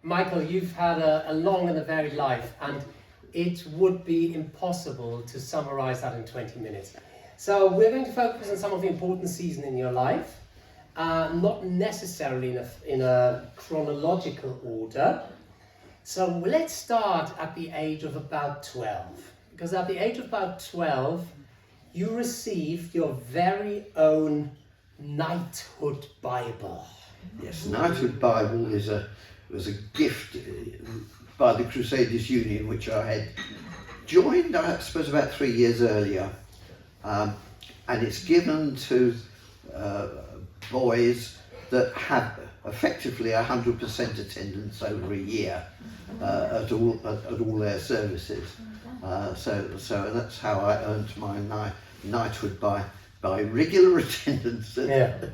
Michael, you've had a long and a varied life, and it would be impossible to summarize that in 20 minutes. So we're going to focus on some of the important seasons in your life, not necessarily in a chronological order. So let's start at the age of about 12, because at the age of about 12, you received your very own Knighthood Bible. Yes, Knighthood Bible was a gift by the Crusaders Union, which I had joined, I suppose, about 3 years earlier. And it's given to boys that have effectively 100% attendance over a year at all their services. So that's how I earned my knighthood by regular attendance. Yeah.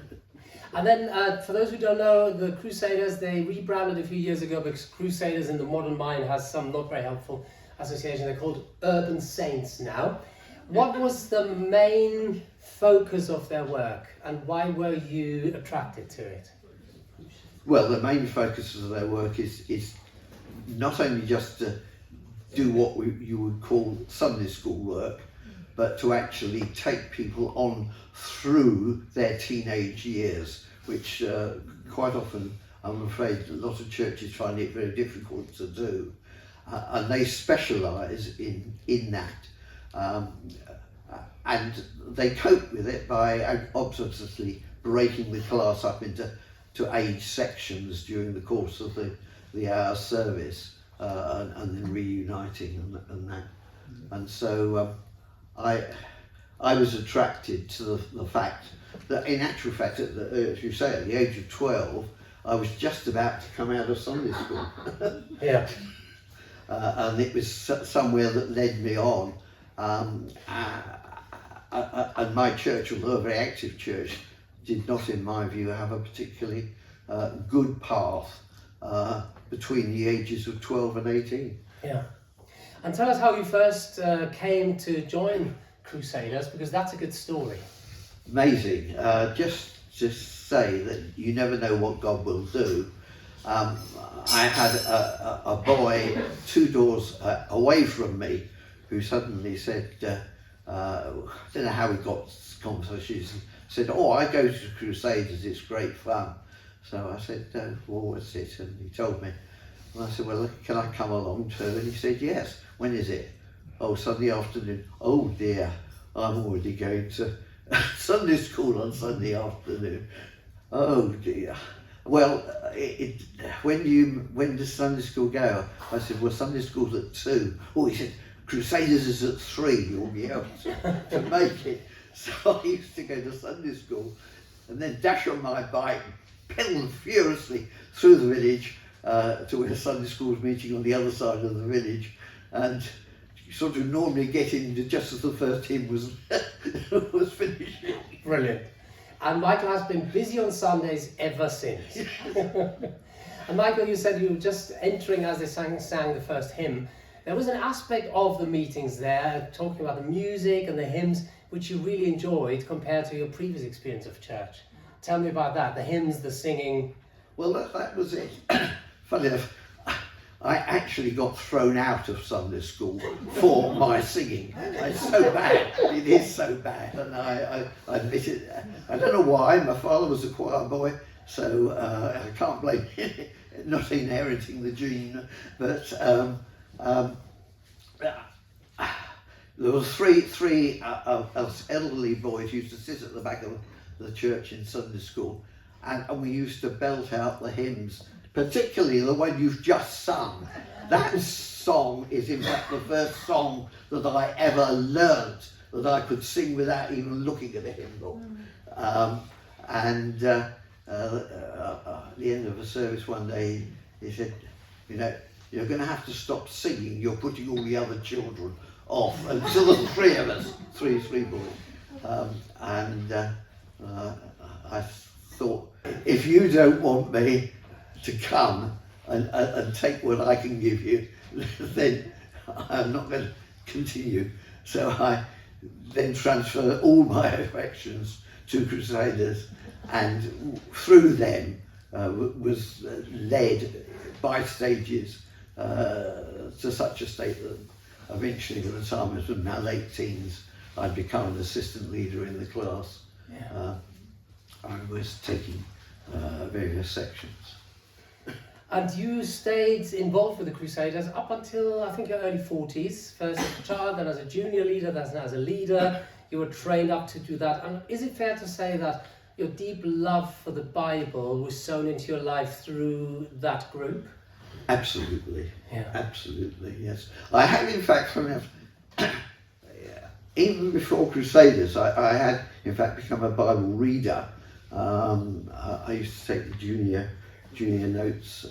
And then, for those who don't know, the Crusaders, they rebranded a few years ago because Crusaders in the modern mind has some not very helpful association. They're called Urban Saints now. What was the main focus of their work, and why were you attracted to it? Well, the main focus of their work is not only just to do what you would call Sunday school work, but to actually take people on through their teenage years, which quite often, I'm afraid, a lot of churches find it very difficult to do. And they specialise in that. And they cope with it by obviously breaking the class up into age sections during the course of the hour service, and then reuniting and that. And so I was attracted to the fact that, in actual fact, as you say, at the age of 12, I was just about to come out of Sunday school. Yeah. And it was somewhere that led me on. And my church, although a very active church, did not, in my view, have a particularly good path between the ages of 12 and 18. Yeah. And tell us how you first came to join Crusaders, because that's a good story. Amazing. Just say that you never know what God will do. I had a boy 2 doors away from me who suddenly said, I don't know how we got this conversation, said, "Oh, I go to Crusaders, it's great fun." So I said, "Well, what's it?" And he told me. And I said, "Well, can I come along too?" And he said, "Yes." "When is it?" "Oh, Sunday afternoon." "Oh dear, I'm already going to Sunday school on Sunday afternoon." "Oh dear." "Well, when does Sunday school go?" I said, "Well, Sunday school's at 2. Oh, he said, "Crusaders is at 3, you'll be able to make it." So I used to go to Sunday school and then dash on my bike, pedal furiously through the village to where Sunday school was meeting on the other side of the village, and sort of normally get in just as the first hymn was finishing. Brilliant. And Michael has been busy on Sundays ever since. And Michael, you said you were just entering as they sang the first hymn. There was an aspect of the meetings there, talking about the music and the hymns, which you really enjoyed compared to your previous experience of church. Tell me about that, the hymns, the singing. Well, that was it. Funny enough, I actually got thrown out of Sunday school for my singing. It's so bad. It is so bad. And I admit it. I don't know why. My father was a choir boy, so I can't blame him not inheriting the gene. But there were three elderly boys used to sit at the back of the church in Sunday school, and we used to belt out the hymns, particularly the one you've just sung. That song is in fact the first song that I ever learnt that I could sing without even looking at a hymn book. At the end of a service one day, he said, "You know, you're going to have to stop singing. You're putting all the other children off." And so the 3 of us, three boys. I thought, if you don't want me to come and take what I can give you, then I'm not going to continue. So I then transferred all my affections to Crusaders, and through them was led by stages to such a state that eventually, by the time I was in my late teens, I'd become an assistant leader in the class. Yeah. I was taking various sections. And you stayed involved with the Crusaders up until, I think, your early 40s. First as a child, then as a junior leader, then as a leader. You were trained up to do that. And is it fair to say that your deep love for the Bible was sown into your life through that group? Absolutely. Yeah. Absolutely, yes. I had, in fact, even before Crusaders, I had, in fact, become a Bible reader. I used to take the junior notes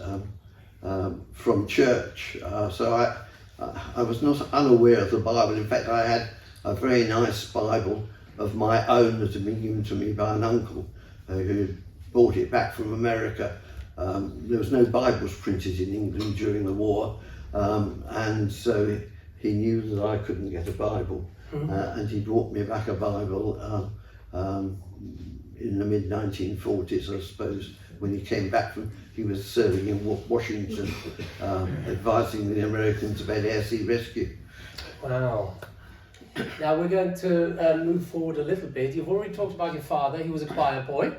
from church, so I was not unaware of the Bible. In fact, I had a very nice Bible of my own that had been given to me by an uncle who brought it back from America. There was no Bibles printed in England during the war, and so he knew that I couldn't get a Bible, and he brought me back a Bible in the mid-1940s, I suppose, when he came back from, he was serving in Washington, advising the Americans about air sea rescue. Wow. Now we're going to move forward a little bit. You've already talked about your father. He was a choir boy,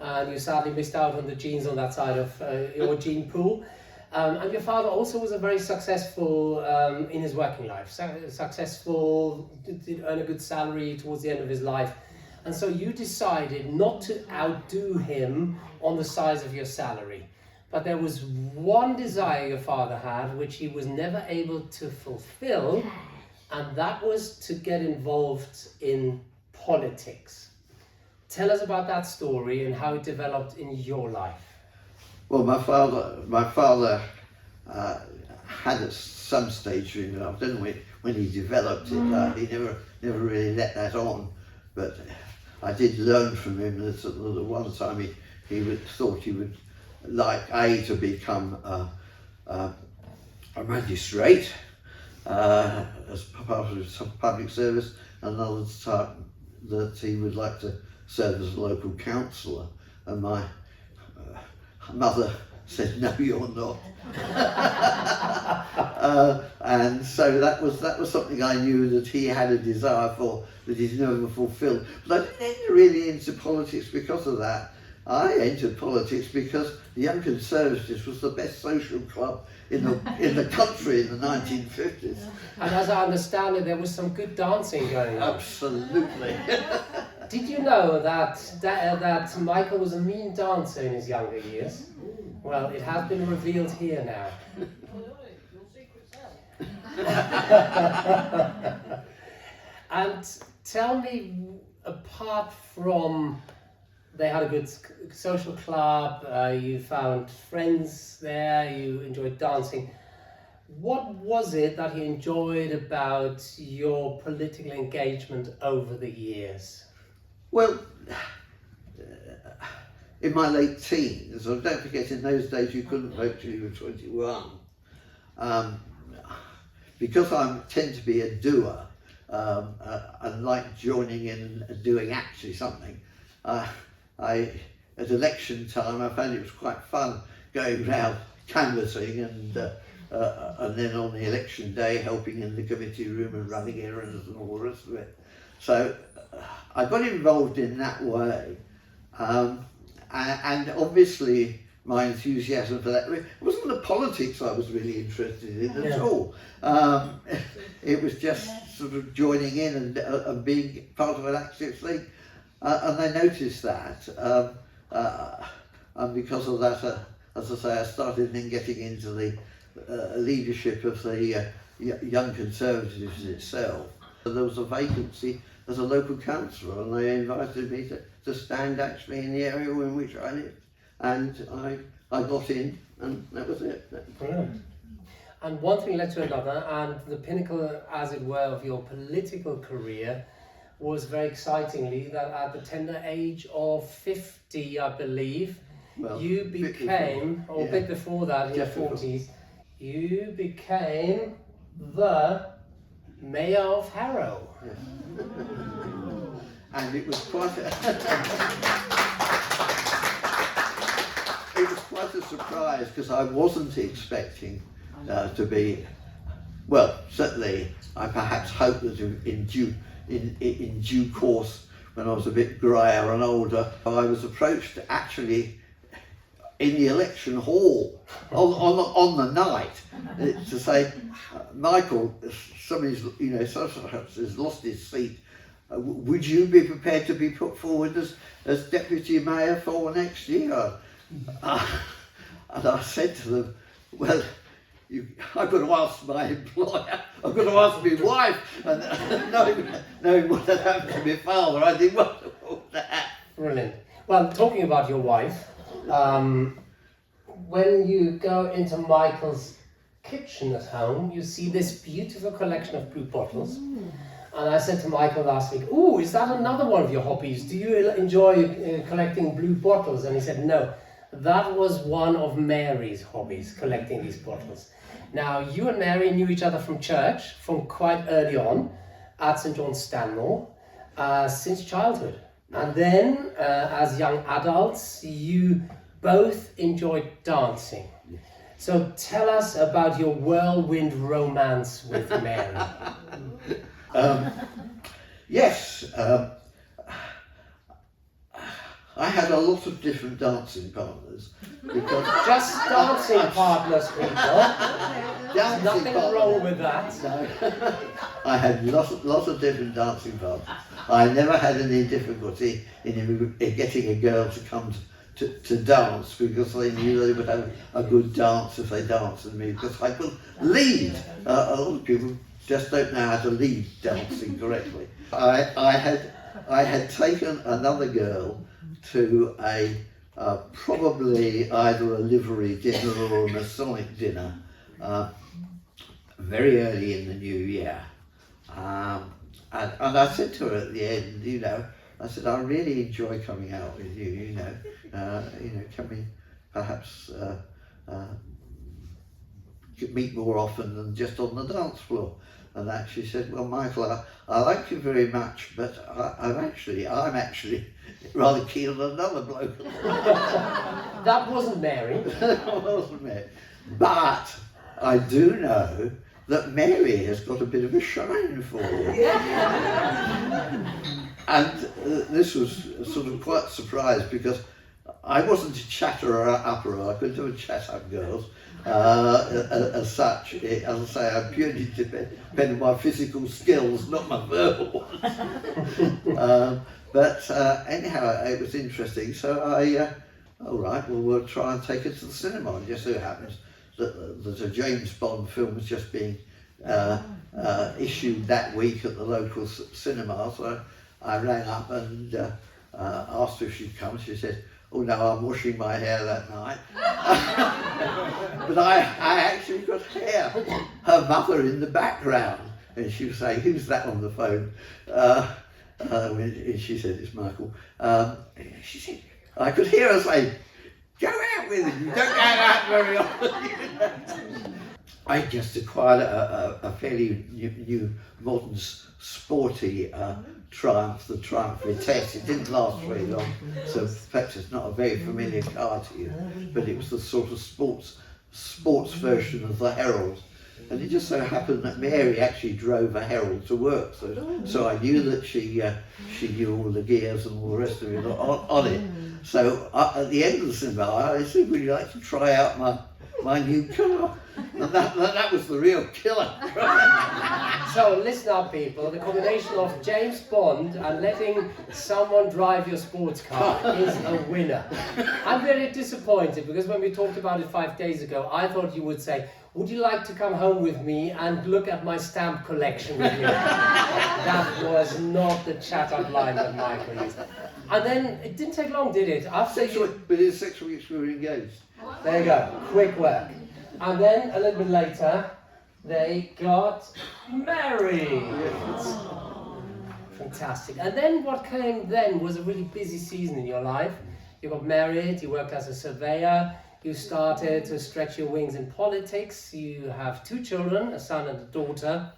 and you sadly missed out on the genes on that side of your gene pool. And your father also was a very successful in his working life. Successful, did earn a good salary towards the end of his life. And so you decided not to outdo him on the size of your salary. But there was one desire your father had, which he was never able to fulfill, and that was to get involved in politics. Tell us about that story and how it developed in your life. Well, my father had at some stage during life, I don't know when he developed it, he never really let that on, but I did learn from him that at one time he thought he would like to become a magistrate as part of some public service, and another time that he would like to serve as a local councillor. And my mother said, "No, you're not." And so that was something I knew that he had a desire for that he's never fulfilled. But I didn't enter really into politics because of that. I entered politics because the Young Conservatives was the best social club in the country in the 1950s. And as I understand it, there was some good dancing going on. Absolutely. Did you know that Michael was a mean dancer in his younger years? Well, it has been revealed here now. And tell me, apart from they had a good social club, you found friends there, you enjoyed dancing, what was it that you enjoyed about your political engagement over the years? Well, in my late teens, so don't forget in those days you couldn't vote till you were 21. Because I tend to be a doer, and like joining in and doing actually something, at election time I found it was quite fun going around canvassing and then on the election day helping in the committee room and running errands and all the rest of it. So I got involved in that way, and obviously my enthusiasm for that, it wasn't the politics I was really interested in at all. It was just sort of joining in and being part of an active thing. And I noticed that, and because of that, as I say, I started then getting into the leadership of the Young Conservatives itself. There was a vacancy as a local councillor, and they invited me to stand actually in the area in which I lived, and I got in, and that was it. Brilliant. And one thing led to another, and the pinnacle, as it were, of your political career was very excitingly that at the tender age of 50, I believe, you became, or a bit before that, in your 40s, you became the Mayor of Harrow. Yes. And it was quite a surprise because I wasn't expecting to be, well, certainly I perhaps hoped that in due course, when I was a bit greyer and older, I was approached actually in the election hall on the night to say, Michael, somebody's, has lost his seat. Would you be prepared to be put forward as deputy mayor for next year? And I said to them, well, I've got to ask my employer, I've got to ask my wife, and knowing what had happened to my father, I didn't want to hold that. Brilliant. Well, talking about your wife, when you go into Michael's kitchen at home, you see this beautiful collection of blue bottles. And I said to Michael last week, "Oh, is that another one of your hobbies? Do you enjoy collecting blue bottles?" And he said, "No, that was one of Mary's hobbies, collecting these bottles." Now, you and Mary knew each other from church, from quite early on, at St. John's Stanmore, since childhood. And then, as young adults, you both enjoyed dancing. So tell us about your whirlwind romance with Mary. Yes, I had a lot of different dancing partners. Because Just dancing partners, people. dancing Nothing partners, wrong with that. No. I had lots of different dancing partners. I never had any difficulty in getting a girl to come to dance because they knew they would have a good dance if they danced with me, because I could lead. A lot of people just don't know how to lead dancing correctly. I had taken another girl to a probably either a livery dinner or a Masonic dinner very early in the new year, and I said to her at the end, I said, I really enjoy coming out with you. Can we perhaps meet more often than just on the dance floor? And that she said, well, Michael, I like you very much, but I'm actually rather keen on another bloke. That wasn't Mary. That wasn't Mary. But I do know that Mary has got a bit of a shine for you. And this was sort of quite a surprise because I wasn't a chatterer-upper. I couldn't have a chat-up girls as such. As I say, I purely depend on my physical skills, not my verbal ones. But anyhow, it was interesting. So all right, well, we'll try and take it to the cinema. And just so happens that a James Bond film was just being issued that week at the local cinema. So I rang up and asked her if she'd come. She said, oh no, I'm washing my hair that night. But I actually could hear her mother in the background, and she was saying, who's that on the phone? And she said, it's Michael. She said, I could hear her say, go out with him, you don't go out very often. I just acquired a fairly new modern sporty Triumph, the Triumph Vitesse. It didn't last very long, so perhaps it's not a very familiar car to you, but it was the sort of sports version of the Herald. And it just so happened that Mary actually drove a Herald to work, so I knew that she knew all the gears and all the rest of it on it. So at the end of the cinema, I said, would you like to try out my new car? And that was the real killer. So listen up, people. The combination of James Bond and letting someone drive your sports car is a winner. I'm very disappointed because when we talked about it 5 days ago, I thought you would say, would you like to come home with me and look at my stamp collection with me? That was not the chat-up line that Michael used. And then it didn't take long, did it? But in 6 weeks we were engaged. There you go, quick work. And then a little bit later, they got married. Fantastic. And then what came then was a really busy season in your life. You got married, you worked as a surveyor, you started to stretch your wings in politics, you have 2 children, a son and a daughter,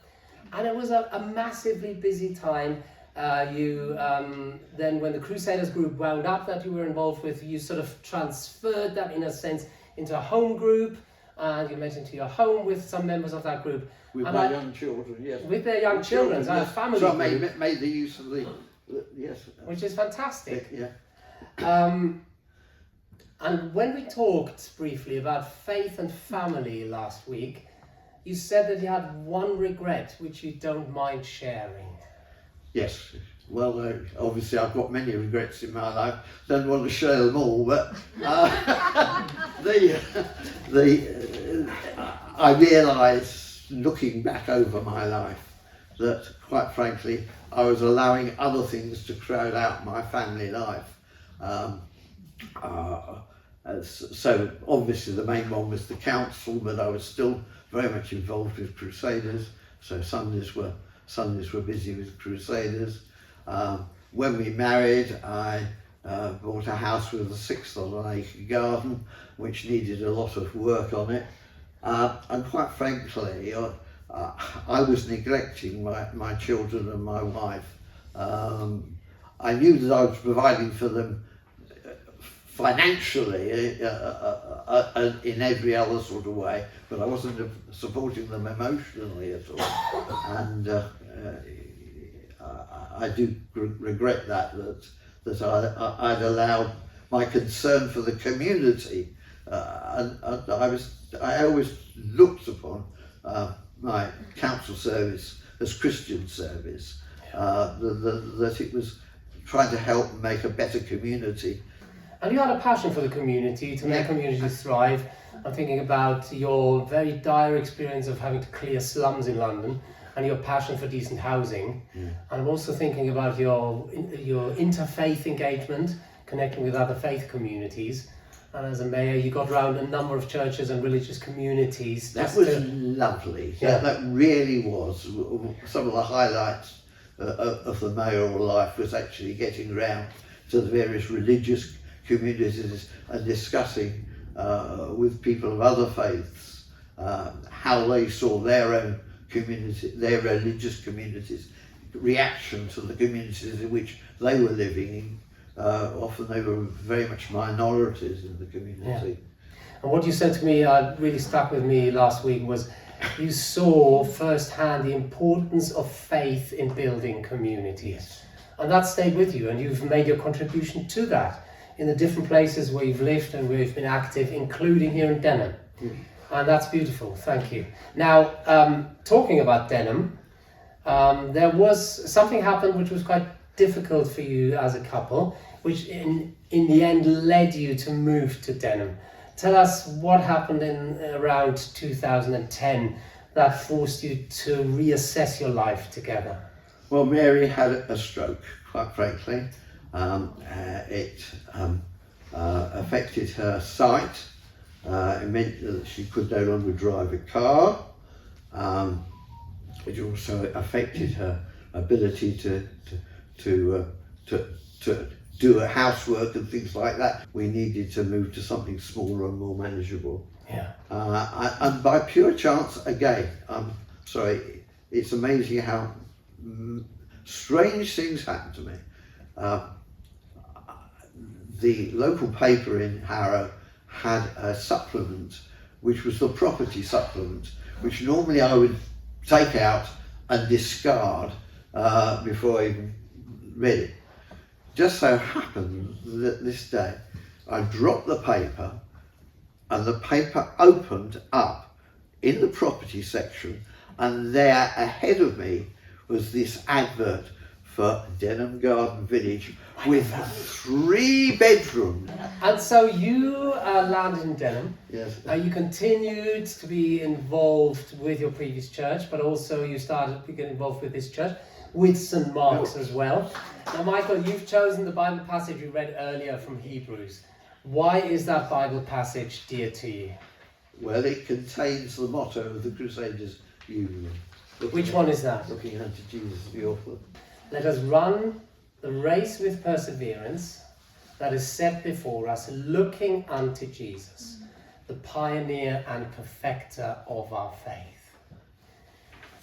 and it was a massively busy time. Then when the Crusaders group wound up that you were involved with, you sort of transferred that in a sense into a home group, and you went into your home with some members of that group. With and my young children, yes. With their young children, so a yes. family So I group. made the use of the yes. Which is fantastic. Yeah. And when we talked briefly about faith and family last week, you said that you had one regret which you don't mind sharing. Yes. Well, obviously I've got many regrets in my life. Don't want to share them all, but I realise, looking back over my life, that quite frankly I was allowing other things to crowd out my family life. So obviously the main one was the council, but I was still very much involved with Crusaders. So Sundays were busy with Crusaders. When we married, I bought a house with a 6-acre garden, which needed a lot of work on it. And quite frankly, I was neglecting my children and my wife. I knew that I was providing for them financially in every other sort of way, but I wasn't supporting them emotionally at all. And I do regret that I'd allowed my concern for the community, and I always looked upon my council service as Christian service, that it was trying to help make a better community. And you had a passion for the community, to make communities thrive. I'm thinking about your very dire experience of having to clear slums in London, and your passion for decent housing. And I'm also thinking about your interfaith engagement, connecting with other faith communities. And as a mayor, you got around a number of churches and religious communities. That was lovely. Yeah. That really was. Some of the highlights of the mayoral life was actually getting around to the various religious communities and discussing with people of other faiths how they saw their own community, their religious communities, reaction to the communities in which they were living in. Often they were very much minorities in the community. Yeah. And what you said to me, really stuck with me last week, was you saw firsthand the importance of faith in building communities. And that stayed with you, and you've made your contribution to that in the different places where you've lived and where you've been active, including here in Denham. And that's beautiful, thank you. Now, talking about Denham, there was something happened which was quite difficult for you as a couple, which in the end led you to move to Denham. Tell us what happened in around 2010 that forced you to reassess your life together. Well, Mary had a stroke, quite frankly. It affected her sight. It meant that she could no longer drive a car. It also affected her ability to do housework and things like that. We needed to move to something smaller and more manageable. Yeah. And by pure chance, again, sorry, it's amazing how strange things happen to me. The local paper in Harrow had a supplement, which was the property supplement, which normally I would take out and discard before I even read it. Just so happened that this day I dropped the paper, and the paper opened up in the property section, and there ahead of me was this advert for Denham Garden Village with 3 bedrooms. And so you landed in Denham. Yes. You continued to be involved with your previous church, but also you started to get involved with this church, with St. Mark's as well. Now, Michael, you've chosen the Bible passage we read earlier from Hebrews. Why is that Bible passage dear to you? Well, it contains the motto of the Crusaders Union. Which one is that? Looking unto Jesus the author. Let us run the race with perseverance that is set before us, looking unto Jesus, the pioneer and perfecter of our faith.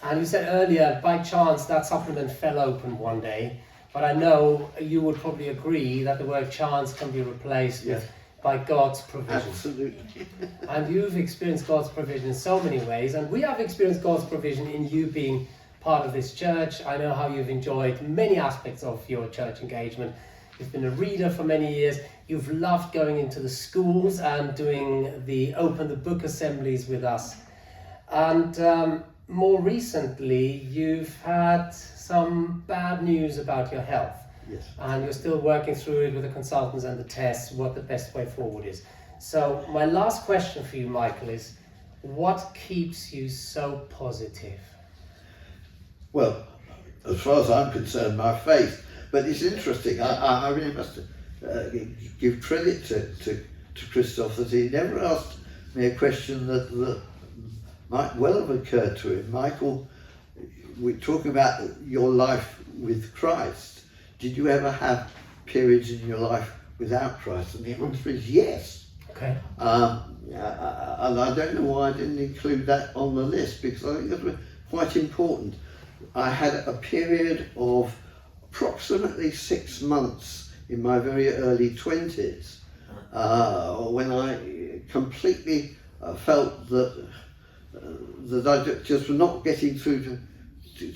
And you said earlier, by chance, that supplement fell open one day, but I know you would probably agree that the word chance can be replaced with by God's provision. Absolutely. And you've experienced God's provision in so many ways, and we have experienced God's provision in you being part of this church. I know how you've enjoyed many aspects of your church engagement. You've been a reader for many years. You've loved going into the schools and doing the open the book assemblies with us. And more recently, you've had some bad news about your health. Yes. And you're still working through it with the consultants and the tests, what the best way forward is. So my last question for you, Michael, is what keeps you so positive? Well, as far as I'm concerned, my faith. But it's interesting. I really must give credit to Christoph that he never asked me a question that might well have occurred to him. Michael, we're talking about your life with Christ. Did you ever have periods in your life without Christ? And the answer is yes. Okay. And I don't know why I didn't include that on the list, because I think that was quite important. I had a period of approximately 6 months in my very early 20s when I completely felt that I just was not getting through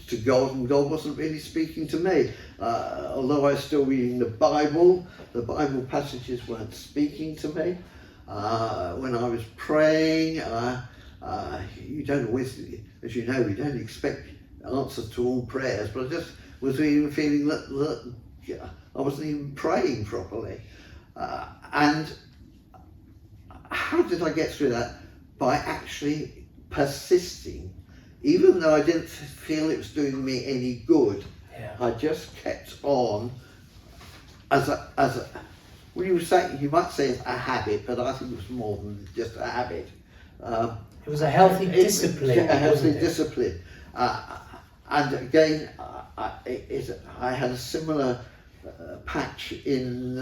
to God, and God wasn't really speaking to me. Although I was still reading the Bible passages weren't speaking to me. When I was praying, you don't always, as you know, we don't expect answers to all prayers, but I just was even feeling that I wasn't even praying properly. And how did I get through that? By actually persisting. Even though I didn't feel it was doing me any good, I just kept on as a well, you might say it's a habit, but I think it was more than just a habit. It was a healthy discipline. A healthy discipline. And again, I had a similar patch in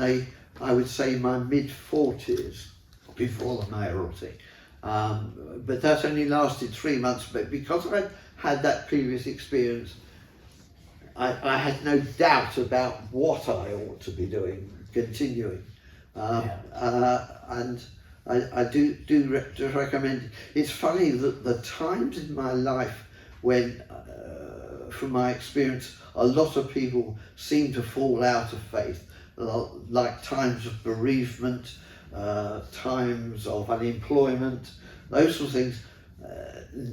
I would say my mid-40s, before the mayoralty. But that only lasted 3 months, but because I had that previous experience, I had no doubt about what I ought to be doing, continuing. And I do recommend it. It's funny that the times in my life when, from my experience, a lot of people seem to fall out of faith, like times of bereavement, times of unemployment, those sort of things,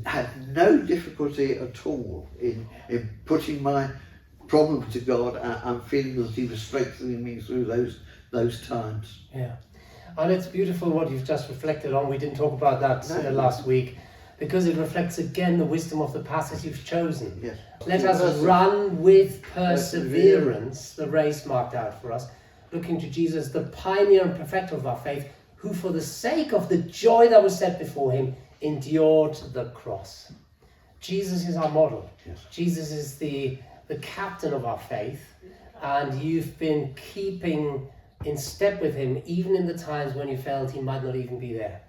had no difficulty at all in putting my problem to God and feeling that He was strengthening me through those times. Yeah, and it's beautiful what you've just reflected on. We didn't talk about that last week, because it reflects again the wisdom of the passage you've chosen. Yes. Let us run with perseverance the race marked out for us, looking to Jesus, the pioneer and perfecter of our faith, who for the sake of the joy that was set before him endured the cross. Jesus is our model. Yes. Jesus is the captain of our faith, and you've been keeping in step with him even in the times when you felt he might not even be there.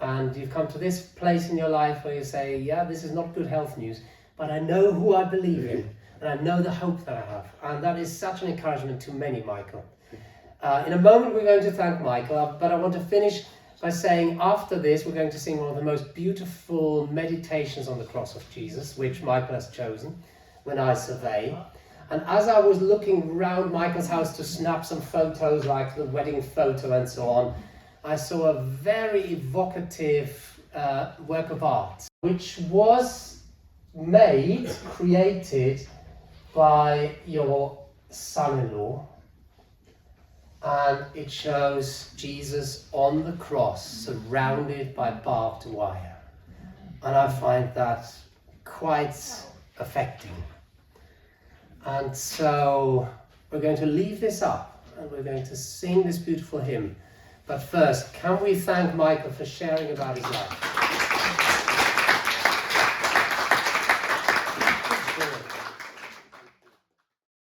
And you've come to this place in your life where you say, yeah, this is not good health news, but I know who I believe in, and I know the hope that I have. And that is such an encouragement to many, Michael. In a moment we're going to thank Michael, but I want to finish by saying after this we're going to sing one of the most beautiful meditations on the cross of Jesus, which Michael has chosen, When I Survey. And as I was looking around Michael's house to snap some photos like the wedding photo and so on, I saw a very evocative work of art, which was created by your son-in-law, and it shows Jesus on the cross surrounded by barbed wire, and I find that quite affecting. And so we're going to leave this up and we're going to sing this beautiful hymn. But first, can we thank Michael for sharing about his life?